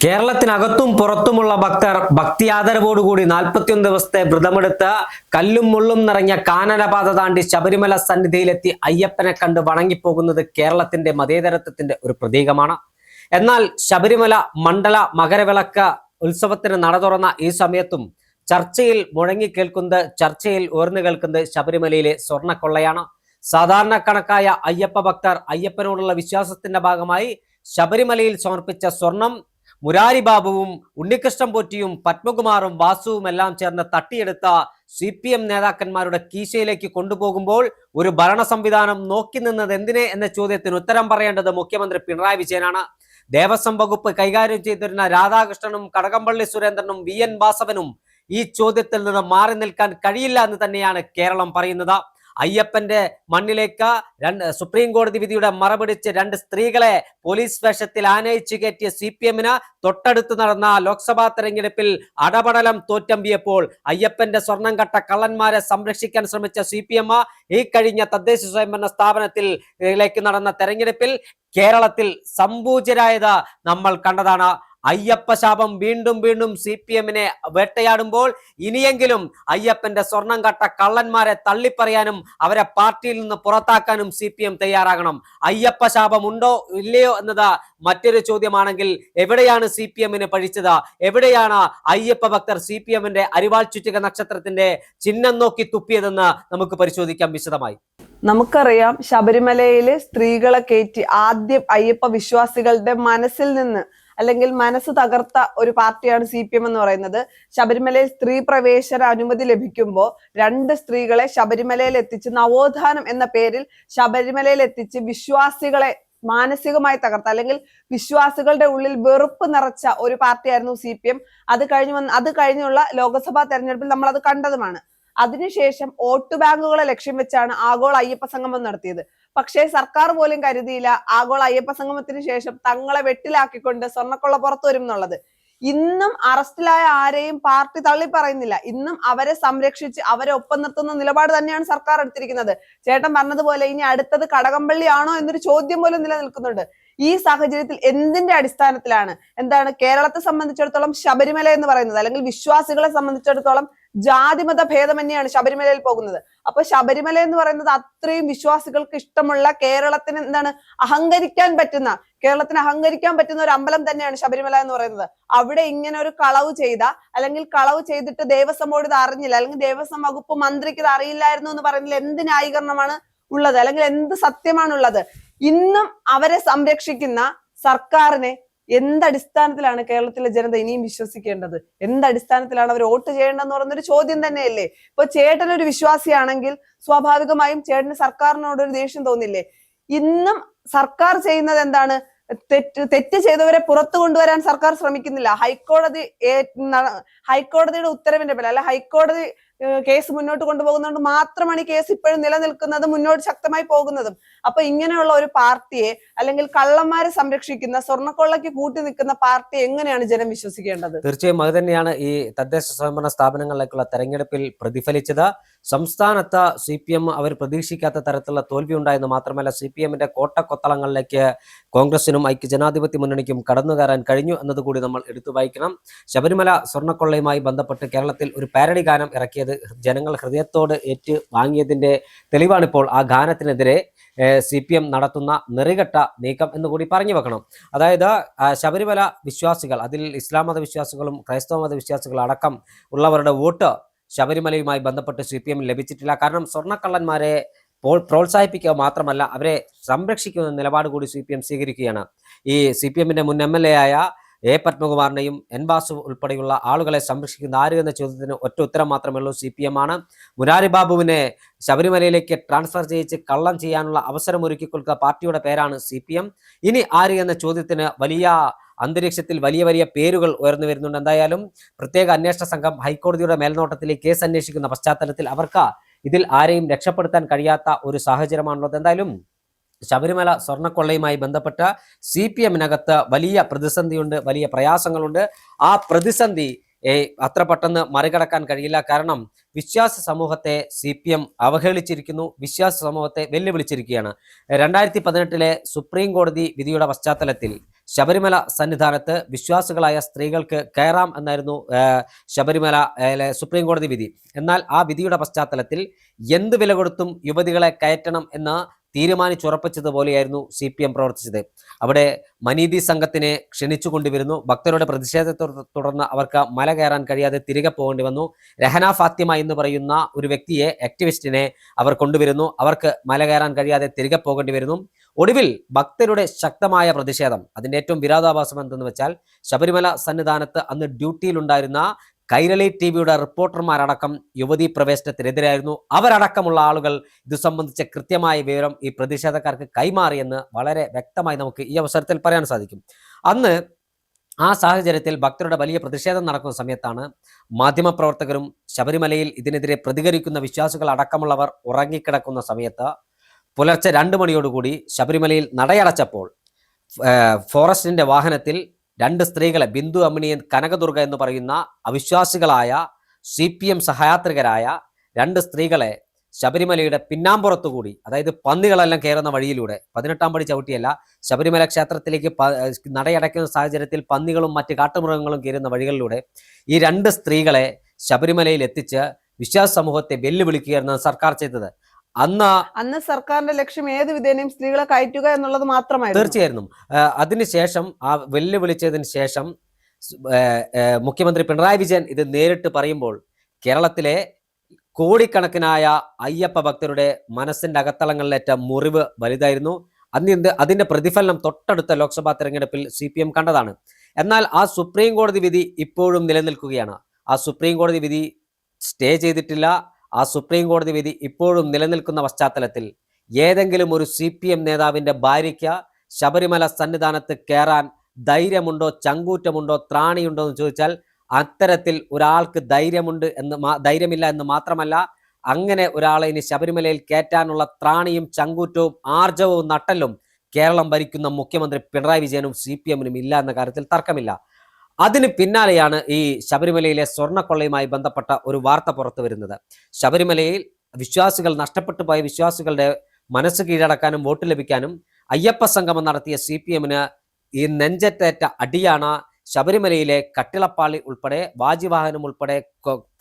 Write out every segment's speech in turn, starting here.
കേരളത്തിനകത്തും പുറത്തുമുള്ള ഭക്തർ ഭക്തിയാദരവോടുകൂടി 41 ദിവസത്തെ വ്രതമെടുത്ത് കല്ലും മുള്ളും നിറഞ്ഞ കാനനപാത താണ്ടി ശബരിമല സന്നിധിയിലെത്തി അയ്യപ്പനെ കണ്ട് വണങ്ങിപ്പോകുന്നത് കേരളത്തിന്റെ മതേതരത്വത്തിന്റെ ഒരു പ്രതീകമാണ്. എന്നാൽ ശബരിമല മണ്ഡല മകരവിളക്ക് ഉത്സവത്തിന് നട തുറന്ന ഈ സമയത്തും ചർച്ചയിൽ ഉയർന്നു കേൾക്കുന്നത് ശബരിമലയിലെ സ്വർണ്ണക്കൊള്ളയാണ്. സാധാരണക്കണക്കായ അയ്യപ്പ ഭക്തർ അയ്യപ്പനോടുള്ള വിശ്വാസത്തിന്റെ ഭാഗമായി ശബരിമലയിൽ സമർപ്പിച്ച സ്വർണം മുരാരി ബാബുവും ഉണ്ണികൃഷ്ണൻ പോറ്റിയും പത്മകുമാറും വാസുവും എല്ലാം ചേർന്ന് തട്ടിയെടുത്ത CPM നേതാക്കന്മാരുടെ കീശയിലേക്ക് കൊണ്ടുപോകുമ്പോൾ ഒരു ഭരണ സംവിധാനം നോക്കി നിന്നത് എന്തിനെ എന്ന ചോദ്യത്തിന് ഉത്തരം പറയേണ്ടത് മുഖ്യമന്ത്രി പിണറായി വിജയനാണ്. ദേവസ്വം വകുപ്പ് കൈകാര്യം ചെയ്തിരുന്ന രാധാകൃഷ്ണനും കടകംപള്ളി സുരേന്ദ്രനും VN വാസവനും ഈ ചോദ്യത്തിൽ നിന്ന് മാറി നിൽക്കാൻ കഴിയില്ല എന്ന് തന്നെയാണ് കേരളം പറയുന്നത്. അയ്യപ്പന്റെ മണ്ണിലേക്ക് സുപ്രീം കോടതി വിധിയുടെ മറപിടിച്ച് 2 സ്ത്രീകളെ പോലീസ് വേഷത്തിൽ ആനയിച്ചു കയറ്റിയ CPM-ന് തൊട്ടടുത്ത് നടന്ന ലോക്സഭാ തെരഞ്ഞെടുപ്പിൽ അടപടലം തോറ്റമ്പിയപ്പോൾ അയ്യപ്പന്റെ സ്വർണം കട്ട കള്ളന്മാരെ സംരക്ഷിക്കാൻ ശ്രമിച്ച CPM ഈ കഴിഞ്ഞ തദ്ദേശ സ്വയംഭരണ സ്ഥാപനത്തിലേക്ക് നടന്ന തെരഞ്ഞെടുപ്പിൽ കേരളത്തിൽ സംപൂജ്യരായത് നമ്മൾ കണ്ടതാണ്. അയ്യപ്പ ശാപം വീണ്ടും വീണ്ടും CPM-നെ വേട്ടയാടുമ്പോൾ ഇനിയെങ്കിലും അയ്യപ്പന്റെ സ്വർണം കട്ട കള്ളന്മാരെ തള്ളിപ്പറയാനും അവരെ പാർട്ടിയിൽ നിന്ന് പുറത്താക്കാനും CPM തയ്യാറാകണം. അയ്യപ്പ ശാപം ഉണ്ടോ ഇല്ലയോ എന്നത് മറ്റൊരു ചോദ്യമാണെങ്കിൽ എവിടെയാണ് CPM-ന് പഴിച്ചത്? എവിടെയാണ് അയ്യപ്പ ഭക്തർ CPM-ന്റെ അരിവാൾ ചുറ്റിക നക്ഷത്രത്തിന്റെ ചിഹ്നം നോക്കി തുപ്പിയതെന്ന് നമുക്ക് പരിശോധിക്കാം വിശദമായി. നമുക്കറിയാം, ശബരിമലയിലെ സ്ത്രീകളെ കയറ്റി ആദ്യം അയ്യപ്പ വിശ്വാസികളുടെ മനസ്സിൽ നിന്ന് അല്ലെങ്കിൽ മനസ്സ് തകർത്ത ഒരു പാർട്ടിയാണ് CPM എന്ന് പറയുന്നത്. ശബരിമലയിൽ സ്ത്രീ പ്രവേശന അനുമതി ലഭിക്കുമ്പോൾ 2 സ്ത്രീകളെ ശബരിമലയിൽ എത്തിച്ച് നവോത്ഥാനം എന്ന പേരിൽ ശബരിമലയിൽ എത്തിച്ച് വിശ്വാസികളെ മാനസികമായി തകർത്ത അല്ലെങ്കിൽ വിശ്വാസികളുടെ ഉള്ളിൽ വെറുപ്പ് നിറച്ച ഒരു പാർട്ടിയായിരുന്നു CPM. അത് കഴിഞ്ഞുള്ള ലോക്സഭാ തെരഞ്ഞെടുപ്പിൽ നമ്മൾ അത് കണ്ടതുമാണ്. അതിനുശേഷം വോട്ട് ബാങ്കുകളെ ലക്ഷ്യം വെച്ചാണ് ആഗോള അയ്യപ്പ സംഗമം നടത്തിയത്. പക്ഷേ സർക്കാർ പോലും കരുതിയില്ല ആഗോള അയ്യപ്പ സംഗമത്തിന് ശേഷം തങ്ങളെ വെട്ടിലാക്കിക്കൊണ്ട് സ്വർണ്ണക്കൊള്ള പുറത്തു വരും എന്നുള്ളത്. ഇന്നും അറസ്റ്റിലായ ആരെയും പാർട്ടി തള്ളി പറയുന്നില്ല. ഇന്നും അവരെ സംരക്ഷിച്ച് അവരെ ഒപ്പം നിർത്തുന്ന നിലപാട് തന്നെയാണ് സർക്കാർ എടുത്തിരിക്കുന്നത്. ചേട്ടൻ പറഞ്ഞതുപോലെ ഇനി അടുത്തത് കടകംപള്ളി ആണോ എന്നൊരു ചോദ്യം പോലും നിലനിൽക്കുന്നുണ്ട്. ഈ സാഹചര്യത്തിൽ എന്തിന്റെ അടിസ്ഥാനത്തിലാണ് കേരളത്തെ സംബന്ധിച്ചിടത്തോളം ശബരിമല എന്ന് പറയുന്നത്, അല്ലെങ്കിൽ വിശ്വാസികളെ സംബന്ധിച്ചിടത്തോളം ജാതിമത ഭേദമന്യാണ് ശബരിമലയിൽ പോകുന്നത്. അപ്പൊ ശബരിമല എന്ന് പറയുന്നത് അത്രയും വിശ്വാസികൾക്ക് ഇഷ്ടമുള്ള കേരളത്തിന് അഹങ്കരിക്കാൻ പറ്റുന്ന ഒരു അമ്പലം തന്നെയാണ് ശബരിമല എന്ന് പറയുന്നത്. അവിടെ ഇങ്ങനെ ഒരു കളവ് ചെയ്തിട്ട് ദേവസ്വം ബോർഡ് ഇത് അറിഞ്ഞില്ല, അല്ലെങ്കിൽ ദേവസ്വം വകുപ്പ് മന്ത്രിക്ക് ഇത് അറിയില്ലായിരുന്നു എന്ന് പറയുന്നതിൽ എന്ത് ന്യായീകരണമാണ് ഉള്ളത്? അല്ലെങ്കിൽ എന്ത് സത്യമാണുള്ളത്? ഇന്നും അവരെ സംരക്ഷിക്കുന്ന സർക്കാരിനെ എന്തടിസ്ഥാനത്തിലാണ് കേരളത്തിലെ ജനത ഇനിയും വിശ്വസിക്കേണ്ടത്? എന്തടിസ്ഥാനത്തിലാണ് അവർ വോട്ട് ചെയ്യേണ്ടതെന്ന് പറയുന്നൊരു ചോദ്യം തന്നെയല്ലേ. ഇപ്പൊ ചേട്ടനൊരു വിശ്വാസിയാണെങ്കിൽ സ്വാഭാവികമായും ചേട്ടന് സർക്കാരിനോടൊരു ദേഷ്യം തോന്നില്ലേ? ഇന്നും സർക്കാർ ചെയ്യുന്നത് എന്താണ്? തെറ്റ് ചെയ്തവരെ പുറത്തു കൊണ്ടുവരാൻ സർക്കാർ ശ്രമിക്കുന്നില്ല. ഹൈക്കോടതിയുടെ ഉത്തരവിന്റെ പേരിൽ അല്ല, ഹൈക്കോടതി കേസ് മുന്നോട്ട് കൊണ്ടുപോകുന്നതുകൊണ്ട് മാത്രമാണ് ഈ കേസ് ഇപ്പോഴും നിലനിൽക്കുന്നതും മുന്നോട്ട് ശക്തമായി പോകുന്നതും. അപ്പൊ ഇങ്ങനെയുള്ള ഒരു പാർട്ടിയെ, അല്ലെങ്കിൽ കള്ളന്മാരെ സംരക്ഷിക്കുന്ന, സ്വർണ്ണക്കൊള്ളയ്ക്ക് കൂട്ടി നിൽക്കുന്ന പാർട്ടിയെ എങ്ങനെയാണ് ജനം വിശ്വസിക്കേണ്ടത്? തീർച്ചയായും അത് തന്നെയാണ് ഈ തദ്ദേശ സ്വയംഭരണ സ്ഥാപനങ്ങളിലേക്കുള്ള തെരഞ്ഞെടുപ്പിൽ പ്രതിഫലിച്ചത്. സംസ്ഥാനത്ത് CPM അവർ പ്രതീക്ഷിക്കാത്ത തരത്തിലുള്ള തോൽവി ഉണ്ടായെന്ന് മാത്രമല്ല, CPM-ന്റെ കോട്ടക്കൊത്തളങ്ങളിലേക്ക് കോൺഗ്രസിനും ഐക്യജനാധിപത്യ മുന്നണിക്കും കടന്നു കയറാൻ കഴിഞ്ഞു എന്നതുകൂടി നമ്മൾ എടുത്തു വായിക്കണം. ശബരിമല സ്വർണ്ണക്കൊള്ളയുമായി ബന്ധപ്പെട്ട് കേരളത്തിൽ ഒരു പാരഡി ഗാനം ഇറക്കിയത് ജനങ്ങൾ ഹൃദയത്തോട് ഏറ്റു വാങ്ങിയതിന്റെ തെളിവാണിപ്പോൾ ആ ഗാനത്തിനെതിരെ CPM നടത്തുന്ന നെറികെട്ട നീക്കം എന്നുകൂടി പറഞ്ഞു വെക്കണം. അതായത് ശബരിമല വിശ്വാസികൾ, അതിൽ ഇസ്ലാം മത വിശ്വാസികളും ക്രൈസ്തവ മത വിശ്വാസികൾ അടക്കം ഉള്ളവരുടെ വോട്ട് ശബരിമലയുമായി ബന്ധപ്പെട്ട് CPM ലഭിച്ചിട്ടില്ല. കാരണം സ്വർണ്ണക്കള്ളന്മാരെ പ്രോത്സാഹിപ്പിക്കുക മാത്രമല്ല, അവരെ സംരക്ഷിക്കുന്ന നിലപാട് കൂടി CPM സ്വീകരിക്കുകയാണ്. ഈ CPM-ന്റെ മുൻ MLA ആയ പത്മകുമാറിനെയും വാസു ഉൾപ്പെടെയുള്ള ആളുകളെ സംരക്ഷിക്കുന്ന ആര് എന്ന ചോദ്യത്തിന് ഒറ്റ ഉത്തരം മാത്രമേ ഉള്ളൂ, CPM ആണ്. മുരാരി ബാബുവിനെ ശബരിമലയിലേക്ക് ട്രാൻസ്ഫർ ചെയ്യിച്ച് കള്ളം ചെയ്യാനുള്ള അവസരം ഒരുക്കി കൊടുത്ത പാർട്ടിയുടെ പേരാണ് CPM. ഇനി ആര് എന്ന ചോദ്യത്തിന് വലിയ അന്തരീക്ഷത്തിൽ വലിയ പേരുകൾ ഉയർന്നു വരുന്നുണ്ട്. എന്തായാലും പ്രത്യേക അന്വേഷണ സംഘം ഹൈക്കോടതിയുടെ മേൽനോട്ടത്തിൽ കേസ് അന്വേഷിക്കുന്ന പശ്ചാത്തലത്തിൽ അവർക്ക് ഇതിൽ ആരെയും രക്ഷപ്പെടുത്താൻ കഴിയാത്ത ഒരു സാഹചര്യമാണുള്ളത്. എന്തായാലും ശബരിമല സ്വർണ്ണക്കൊള്ളയുമായി ബന്ധപ്പെട്ട CPM-നകത്ത് വലിയ പ്രതിസന്ധിയുണ്ട്, വലിയ പ്രയാസങ്ങളുണ്ട്. ആ പ്രതിസന്ധി അത്ര പെട്ടെന്ന് മറികടക്കാൻ കഴിയില്ല. കാരണം വിശ്വാസ സമൂഹത്തെ CPM അവഹേളിച്ചിരിക്കുന്നു, വിശ്വാസ സമൂഹത്തെ വെല്ലുവിളിച്ചിരിക്കുകയാണ്. 2018 സുപ്രീം കോടതി വിധിയുടെ പശ്ചാത്തലത്തിൽ ശബരിമല സന്നിധാനത്ത് വിശ്വാസികളായ സ്ത്രീകൾക്ക് കയറാം എന്നായിരുന്നു ശബരിമല സുപ്രീം കോടതി വിധി. എന്നാൽ ആ വിധിയുടെ പശ്ചാത്തലത്തിൽ എന്ത് വില കൊടുത്തും യുവതികളെ കയറ്റണം എന്ന് തീരുമാനിച്ചുറപ്പിച്ചതുപോലെയായിരുന്നു CPM പ്രവർത്തിച്ചത്. അവിടെ മനീതി സംഘത്തിനെ ക്ഷണിച്ചു കൊണ്ടുവരുന്നു. ഭക്തരുടെ പ്രതിഷേധത്തെ തുടർന്ന് അവർക്ക് മല കയറാൻ കഴിയാതെ തിരികെ പോകേണ്ടി വന്നു. രഹന ഫാത്തിമ എന്ന് പറയുന്ന ഒരു വ്യക്തിയെ, ആക്ടിവിസ്റ്റിനെ അവർ കൊണ്ടുവരുന്നു. അവർക്ക് മല കയറാൻ കഴിയാതെ തിരികെ പോകേണ്ടി വരുന്നു. ഒടുവിൽ ഭക്തരുടെ ശക്തമായ പ്രതിഷേധം, അതിൻ്റെ ഏറ്റവും വിരോധാഭാസം എന്തെന്ന് വെച്ചാൽ ശബരിമല സന്നിധാനത്ത് അന്ന് ഡ്യൂട്ടിയിലുണ്ടായിരുന്ന കൈരളി TV റിപ്പോർട്ടർമാരടക്കം യുവതീ പ്രവേശനത്തിനെതിരായിരുന്നു. അവരടക്കമുള്ള ആളുകൾ ഇത് സംബന്ധിച്ച കൃത്യമായ വിവരം ഈ പ്രതിഷേധക്കാർക്ക് കൈമാറിയെന്ന് വളരെ വ്യക്തമായി നമുക്ക് ഈ അവസരത്തിൽ പറയാൻ സാധിക്കും. അന്ന് ആ സാഹചര്യത്തിൽ ഭക്തരുടെ വലിയ പ്രതിഷേധം നടക്കുന്ന സമയത്താണ് മാധ്യമപ്രവർത്തകരും ശബരിമലയിൽ ഇതിനെതിരെ പ്രതികരിക്കുന്ന വിശ്വാസികൾ അടക്കമുള്ളവർ ഉറങ്ങിക്കിടക്കുന്ന സമയത്ത് പുലർച്ചെ 2 മണിയോടുകൂടി ശബരിമലയിൽ നടയടച്ചപ്പോൾ ഫോറസ്റ്റിന്റെ വാഹനത്തിൽ 2 സ്ത്രീകളെ, ബിന്ദു അമ്മിണിയൻ, കനകദുർഗ എന്ന് പറയുന്ന അവിശ്വാസികളായ CPM സഹയാത്രികരായ 2 സ്ത്രീകളെ ശബരിമലയുടെ പിന്നാമ്പുറത്തുകൂടി, അതായത് പന്നികളെല്ലാം കയറുന്ന വഴിയിലൂടെ, 18-ാം പടി ചവിട്ടിയല്ല, ശബരിമല ക്ഷേത്രത്തിലേക്ക് നടയടയ്ക്കുന്ന സാഹചര്യത്തിൽ പന്നികളും മറ്റ് കാട്ടുമൃഗങ്ങളും കയറുന്ന വഴികളിലൂടെ ഈ 2 സ്ത്രീകളെ ശബരിമലയിൽ എത്തിച്ച് വിശ്വാസ സമൂഹത്തെ വെല്ലുവിളിക്കുകയായിരുന്നു സർക്കാർ ചെയ്തത്. അന്ന് സർക്കാരിന്റെ ലക്ഷ്യം ഏത് വിധേനയും സ്ത്രീകളെ കയറ്റുക എന്നുള്ളത് മാത്രമായിരുന്നു. തീർച്ചയായിരുന്നു. അതിനുശേഷം ആ വെല്ലുവിളിച്ചതിന് ശേഷം മുഖ്യമന്ത്രി പിണറായി വിജയൻ ഇത് നേരിട്ട് പറയുമ്പോൾ കേരളത്തിലെ കോടിക്കണക്കിനായ അയ്യപ്പ ഭക്തരുടെ മനസ്സിന്റെ അകത്തളങ്ങളിലേറ്റ മുറിവ് വലുതായിരുന്നു. അതിന്റെ പ്രതിഫലനം തൊട്ടടുത്ത ലോക്സഭാ തെരഞ്ഞെടുപ്പിൽ CPM കണ്ടതാണ്. എന്നാൽ ആ സുപ്രീം കോടതി വിധി ഇപ്പോഴും നിലനിൽക്കുകയാണ്. ആ സുപ്രീം കോടതി വിധി സ്റ്റേ ചെയ്തിട്ടില്ല. ആ സുപ്രീം കോടതി വിധി ഇപ്പോഴും നിലനിൽക്കുന്ന പശ്ചാത്തലത്തിൽ ഏതെങ്കിലും ഒരു CPM നേതാവിന്റെ ഭാര്യയ്ക്ക് ശബരിമല സന്നിധാനത്ത് കയറാൻ ധൈര്യമുണ്ടോ, ചങ്കൂറ്റമുണ്ടോ, ത്രാണിയുണ്ടോ എന്ന് ചോദിച്ചാൽ അത്തരത്തിൽ ഒരാൾക്ക് ധൈര്യമില്ല എന്ന് മാത്രമല്ല, അങ്ങനെ ഒരാളെ ഇനി ശബരിമലയിൽ കയറ്റാനുള്ള ത്രാണിയും ചങ്കൂറ്റവും ആർജവവും നട്ടലും കേരളം ഭരിക്കുന്ന മുഖ്യമന്ത്രി പിണറായി വിജയനും CPM-നും ഇല്ല എന്ന കാര്യത്തിൽ തർക്കമില്ല. അതിന് പിന്നാലെയാണ് ഈ ശബരിമലയിലെ സ്വർണ്ണക്കൊള്ളയുമായി ബന്ധപ്പെട്ട ഒരു വാർത്ത പുറത്തു വരുന്നത്. ശബരിമലയിൽ വിശ്വാസികൾ, നഷ്ടപ്പെട്ടു പോയ വിശ്വാസികളുടെ മനസ്സ് കീഴടക്കാനും വോട്ട് ലഭിക്കാനും അയ്യപ്പ സംഗമം നടത്തിയ CPM-ന് ഈ നെഞ്ചത്തേറ്റ അടിയാണ് ശബരിമലയിലെ കട്ടിളപ്പാളി ഉൾപ്പെടെ വാജിവാഹനം ഉൾപ്പെടെ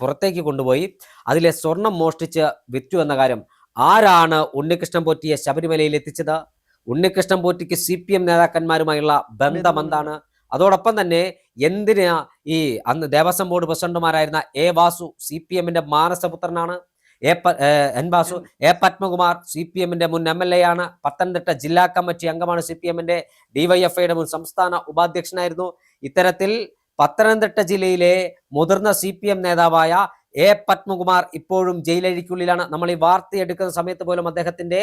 പുറത്തേക്ക് കൊണ്ടുപോയി അതിലെ സ്വർണം മോഷ്ടിച്ച് വിറ്റു എന്ന കാര്യം. ആരാണ് ഉണ്ണികൃഷ്ണൻ പോറ്റിയെ ശബരിമലയിൽ എത്തിച്ചത്? ഉണ്ണികൃഷ്ണൻ പോറ്റിക്ക് CPM നേതാക്കന്മാരുമായുള്ള ബന്ധം എന്താണ്? അതോടൊപ്പം തന്നെ എന്തിനാ ഈ അന്ന് ദേവസ്വം ബോർഡ് പ്രസിഡന്റുമാരായിരുന്ന വാസു CPM-ന്റെ മാനസപുത്രനാണ്. വാസു, പത്മകുമാർ CPM-ന്റെ മുൻ MLA ആണ്. പത്തനംതിട്ട ജില്ലാ കമ്മിറ്റി അംഗമാണ്. CPM-ന്റെ DYFI-യുടെ മുൻ സംസ്ഥാന ഉപാധ്യക്ഷനായിരുന്നു. ഇത്തരത്തിൽ പത്തനംതിട്ട ജില്ലയിലെ മുതിർന്ന CPM നേതാവായ പത്മകുമാർ ഇപ്പോഴും ജയിലഴിക്കുള്ളിലാണ്. നമ്മൾ ഈ വാർത്തയെടുക്കുന്ന സമയത്ത് പോലും അദ്ദേഹത്തിന്റെ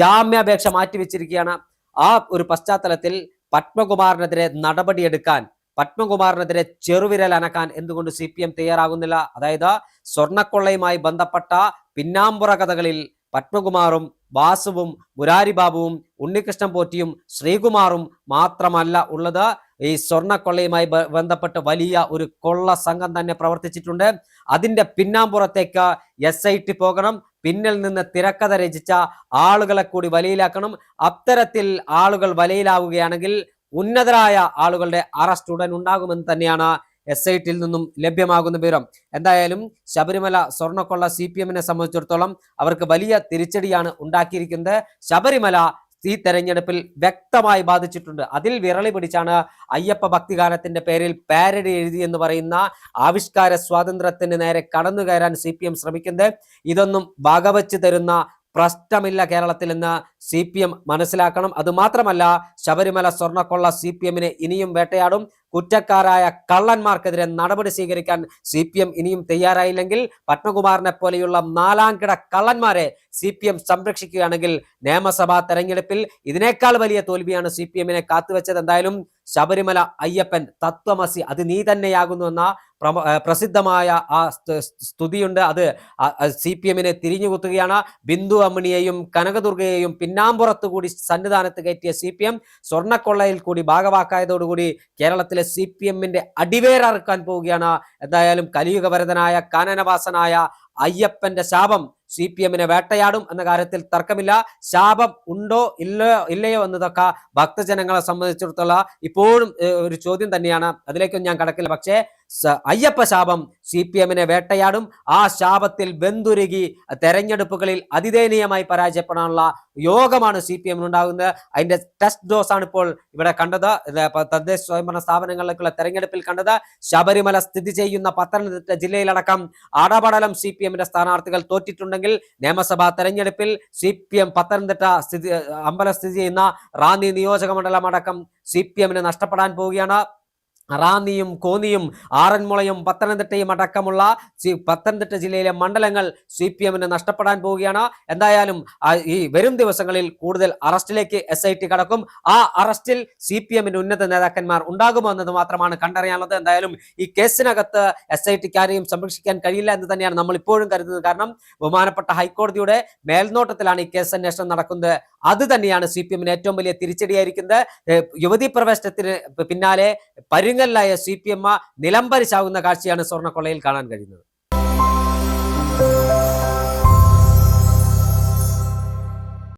ജാമ്യാപേക്ഷ മാറ്റിവെച്ചിരിക്കുകയാണ്. ആ ഒരു പശ്ചാത്തലത്തിൽ പത്മകുമാറിനെതിരെ നടപടിയെടുക്കാൻ, പത്മകുമാറിനെതിരെ ചെറുവിരൽ അനക്കാൻ എന്തുകൊണ്ട് CPM തയ്യാറാകുന്നില്ല? അതായത് സ്വർണ്ണക്കൊള്ളയുമായി ബന്ധപ്പെട്ട പിന്നാമ്പുറ കഥകളിൽ പത്മകുമാറും വാസുവും മുരാരി ബാബുവും ഉണ്ണികൃഷ്ണൻ പോറ്റിയും ശ്രീകുമാറും മാത്രമല്ല ഉള്ളത്. ഈ സ്വർണ്ണക്കൊള്ളയുമായി ബന്ധപ്പെട്ട് വലിയ ഒരു കൊള്ള സംഘം തന്നെ പ്രവർത്തിച്ചിട്ടുണ്ട്. അതിന്റെ പിന്നാമ്പുറത്തേക്ക് SIT പോകണം. പിന്നിൽ നിന്ന് തിരക്കഥ രചിച്ച ആളുകളെ കൂടി വലയിലാക്കണം. അത്തരത്തിൽ ആളുകൾ വലയിലാവുകയാണെങ്കിൽ ഉന്നതരായ ആളുകളുടെ അറസ്റ്റ് ഉടൻ ഉണ്ടാകുമെന്ന് തന്നെയാണ് SIT-യിൽ നിന്നും ലഭ്യമാകുന്ന വിവരം. എന്തായാലും ശബരിമല സ്വർണ്ണക്കൊള്ള CPM-നെ സംബന്ധിച്ചിടത്തോളം അവർക്ക് വലിയ തിരിച്ചടിയാണ് ഉണ്ടാക്കിയിരിക്കുന്നത്. ശബരിമല ഈ തെരഞ്ഞെടുപ്പിൽ വ്യക്തമായി ബാധിച്ചിട്ടുണ്ട്. അതിൽ വിരളി പിടിച്ചാണ് അയ്യപ്പ ഭക്തിഗാനത്തിന്റെ പേരിൽ പാരഡി എഴുതി എന്ന് പറയുന്ന ആവിഷ്കാര സ്വാതന്ത്ര്യത്തിന് നേരെ കടന്നു കയറാൻ CPM ശ്രമിക്കുന്നത്. ഇതൊന്നും വകവച്ച് തരുന്ന പ്രശ്നമില്ല കേരളത്തിൽ എന്ന് CPM മനസ്സിലാക്കണം. അതുമാത്രമല്ല, ശബരിമല സ്വർണ്ണക്കൊള്ള CPM-നെ ഇനിയും വേട്ടയാടും. കുറ്റക്കാരായ കള്ളന്മാർക്കെതിരെ നടപടി സ്വീകരിക്കാൻ CPM ഇനിയും തയ്യാറായില്ലെങ്കിൽ പത്മകുമാറിനെ പോലെയുള്ള 4ാം കിട കള്ളന്മാരെ CPM സംരക്ഷിക്കുകയാണെങ്കിൽ നിയമസഭാ തെരഞ്ഞെടുപ്പിൽ ഇതിനേക്കാൾ വലിയ തോൽവിയാണ് CPM-നെ കാത്തുവെച്ചത്. എന്തായാലും ശബരിമല അയ്യപ്പൻ തത്വമസി അത് നീ തന്നെയാകുന്നു എന്ന പ്രസിദ്ധമായ ആ സ്തുതിയുണ്ട്. അത് CPM-നെ തിരിഞ്ഞുകുത്തുകയാണ്. ബിന്ദു അമ്മിണിയെയും കനകദുർഗയെയും പിന്നാമ്പുറത്ത് കൂടി സന്നിധാനത്ത് കയറ്റിയ CPM സ്വർണ്ണക്കൊള്ളയിൽ കൂടി ഭാഗവാക്കായതോടുകൂടി കേരളത്തിലെ CPM-ന്റെ അടിവേറക്കാൻ പോവുകയാണ്. എന്തായാലും കലിയുഗവരതനായ കാനനവാസനായ അയ്യപ്പന്റെ ശാപം CPM-നെ വേട്ടയാടും എന്ന കാര്യത്തിൽ തർക്കമില്ല. ശാപം ഉണ്ടോ ഇല്ലയോ എന്നതൊക്കെ ഭക്തജനങ്ങളെ സംബന്ധിച്ചിടത്തോളം ഇപ്പോഴും ഒരു ചോദ്യം തന്നെയാണ്. അതിലേക്കൊന്നും ഞാൻ കടക്കില്ല. പക്ഷേ അയ്യപ്പ ശാപം CPM-നെ വേട്ടയാടും. ആ ശാപത്തിൽ വെന്തുരുകി തെരഞ്ഞെടുപ്പുകളിൽ അതിദയനീയമായി പരാജയപ്പെടാനുള്ള യോഗമാണ് CPM-ന് ഉണ്ടാകുന്നത്. അതിന്റെ ടെസ്റ്റ് ഡോസ് ആണ് ഇപ്പോൾ ഇവിടെ കണ്ടത്. തദ്ദേശ സ്വയംഭരണ സ്ഥാപനങ്ങളിലേക്കുള്ള തെരഞ്ഞെടുപ്പിൽ കണ്ടത്. ശബരിമല സ്ഥിതി ചെയ്യുന്ന പത്തനംതിട്ട ജില്ലയിലടക്കം അടപടലം CPM-ന്റെ സ്ഥാനാർത്ഥികൾ തോറ്റിട്ടുണ്ടെങ്കിൽ നിയമസഭാ തെരഞ്ഞെടുപ്പിൽ CPM പത്തനംതിട്ട അമ്പലം സ്ഥിതി ചെയ്യുന്ന റാന്നി നിയോജക മണ്ഡലം അടക്കം CPM-ന് നഷ്ടപ്പെടാൻ പോവുകയാണ്. റാന്നിയും കോന്നിയും ആറന്മുളയും പത്തനംതിട്ടയും അടക്കമുള്ള പത്തനംതിട്ട ജില്ലയിലെ മണ്ഡലങ്ങൾ CPM-ന് നഷ്ടപ്പെടാൻ പോവുകയാണ്. എന്തായാലും ഈ വരും ദിവസങ്ങളിൽ കൂടുതൽ അറസ്റ്റിലേക്ക് SIT കടക്കും. ആ അറസ്റ്റിൽ CPM-ന്റെ ഉന്നത നേതാക്കന്മാർ ഉണ്ടാകുമോ എന്നത് മാത്രമാണ് കണ്ടറിയാനുള്ളത്. എന്തായാലും ഈ കേസിനകത്ത് SITക്ക് ആരെയും സംരക്ഷിക്കാൻ കഴിയില്ല എന്ന് തന്നെയാണ് നമ്മൾ ഇപ്പോഴും കരുതുന്നത്. കാരണം ബഹുമാനപ്പെട്ട ഹൈക്കോടതിയുടെ മേൽനോട്ടത്തിലാണ് ഈ കേസ് അന്വേഷണം നടക്കുന്നത്. അത് തന്നെയാണ് CPM-ന് ഏറ്റവും വലിയ തിരിച്ചടിയായിരിക്കുന്നത്. യുവതീ പ്രവേശനത്തിന് പിന്നാലെ പരുങ്ങലായ CPM നിലംപരിശാകുന്ന കാഴ്ചയാണ് സ്വർണ്ണക്കൊള്ളയിൽ കാണാൻ കഴിയുന്നത്.